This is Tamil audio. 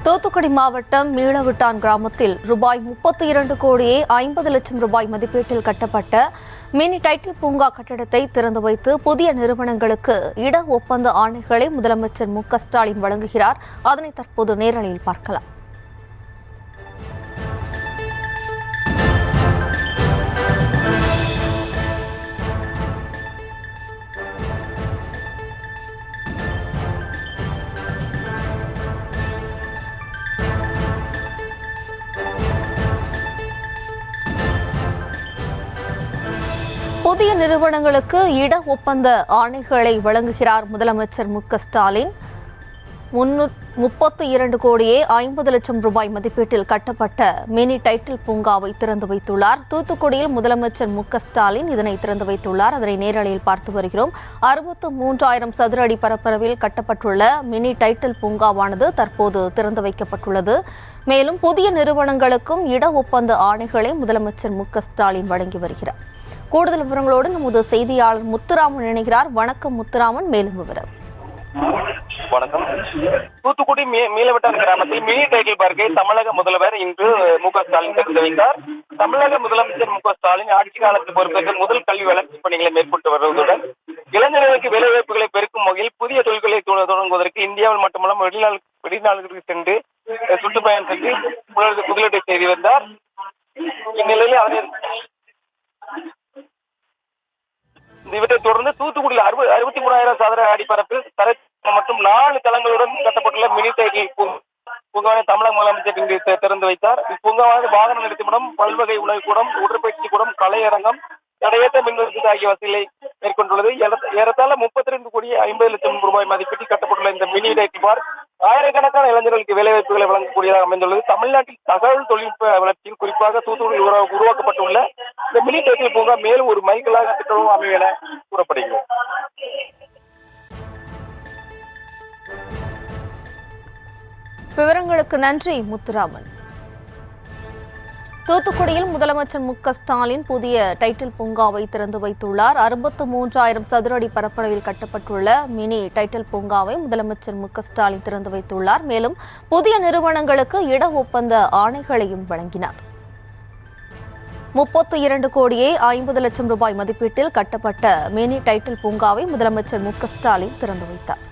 தூத்துக்குடி மாவட்டம் மீளவிட்டான் கிராமத்தில் ரூபாய் 32 கோடியே 50 லட்சம் ரூபாய் மதிப்பீட்டில் கட்டப்பட்ட மினி டைட்டில் பூங்கா கட்டடத்தை திறந்து வைத்து புதிய நிறுவனங்களுக்கு இட ஒப்பந்த ஆணைகளை முதலமைச்சர் மு.க.ஸ்டாலின் வழங்குகிறார். அதனை தற்போது நேரலையில் பார்க்கலாம். புதிய நிறுவனங்களுக்கு இட ஒப்பந்த ஆணைகளை வழங்குகிறார் முதலமைச்சர் மு.க.ஸ்டாலின். 32 கோடியே 50 லட்சம் ரூபாய் மதிப்பீட்டில் கட்டப்பட்ட மினி டைட்டில் பூங்காவை திறந்து வைத்துள்ளார். தூத்துக்குடியில் முதலமைச்சர் மு.க.ஸ்டாலின் இதனை திறந்து வைத்துள்ளார். அதனை நேரலையில் பார்த்து வருகிறோம். 63,000 சதுர அடி பரப்பளவில் கட்டப்பட்டுள்ள மினி டைட்டில் பூங்காவானது தற்போது திறந்து வைக்கப்பட்டுள்ளது. மேலும் புதிய நிறுவனங்களுக்கும் இட ஒப்பந்த ஆணைகளை முதலமைச்சர் மு.க.ஸ்டாலின் வழங்கி வருகிறார். கூடுதல் விவரங்களோடு நமது செய்தியாளர் முத்துராமன் இணைகிறார். வணக்கம் முத்துராமன், மேலும் விவரம். வணக்கம். தூத்துக்குடி மீளவிட்டான் கிராமத்தில் மினி டைட்டில் பார்க்கை தமிழக முதல்வர் இன்று மு.க.ஸ்டாலின் திறந்து வைத்தார். தமிழக முதலமைச்சர் மு.க.ஸ்டாலின் ஆட்சி காலத்தில் பொறுப்பேற்று முதல் கல்வி வளர்ச்சி பணிகளை மேற்கொண்டு வருவதுடன் இளைஞர்களுக்கு வேலைவாய்ப்புகளை பெருக்கும் வகையில் புதிய தொழில்களை தொடங்குவதற்கு இந்தியாவில் மட்டுமல்ல வெளிநாடுகளுக்கு சென்று சுற்றுப்பயணம் சென்று முதலீட்டை செய்து வந்தார். இந்நிலையில் இவற்றை தொடர்ந்து தூத்துக்குடியில் 63,000 சதுர அடி பரப்பில் தரை மற்றும் 4 தளங்களுடன் கட்டப்பட்டுள்ள மினி டைட்டில் பூங்காவை தமிழக முதலமைச்சர் இன்று திறந்து வைத்தார். இப்பூங்காவானது வாகன நிறுத்திவிடம், பல்வகை உணவு கூடம், உடற்பயிற்சி கூடம், கலையரங்கம், தடையற்ற மின்வசதி ஆகிய வசதிகளை மேற்கொண்டுள்ளது. ஏறத்தாழ 32 கோடி 50 லட்சம் ரூபாய் மதிப்பீட்டில் கட்டப்பட்டுள்ள இந்த மினி டைட்டில் பார்க் ஆயிரக்கணக்கான இளைஞர்களுக்கு வேலைவாய்ப்புகளை வழங்கக்கூடியதாக அமைந்துள்ளது. தமிழ்நாட்டில் தகவல் தொழில்நுட்ப வளர்ச்சியில் குறிப்பாக தூத்துக்குடியில் உருவாக்கப்பட்டுள்ள இந்த மினி டைட்டில் பூங்கா மேலும் ஒரு மைல்கல்லாக திட்டமும் அமையும் என கூறப்படுகிறது. விவரங்களுக்கு நன்றி முத்துராமன். தூத்துக்குடியில் முதலமைச்சர் மு.க.ஸ்டாலின் புதிய டைட்டில் பூங்காவை திறந்து வைத்துள்ளார். 63,000 சதுர அடி பரப்பளவில் கட்டப்பட்டுள்ள மினி டைட்டில் பூங்காவை முதலமைச்சர் மு.க.ஸ்டாலின் திறந்து வைத்துள்ளார். மேலும் புதிய நிறுவனங்களுக்கு இட ஒப்பந்த ஆணைகளையும் வழங்கினார். 32 கோடியே 50 லட்சம் ரூபாய் மதிப்பீட்டில் கட்டப்பட்ட மினி டைட்டில் பூங்காவை முதலமைச்சர் மு.க.ஸ்டாலின் திறந்து வைத்தார்.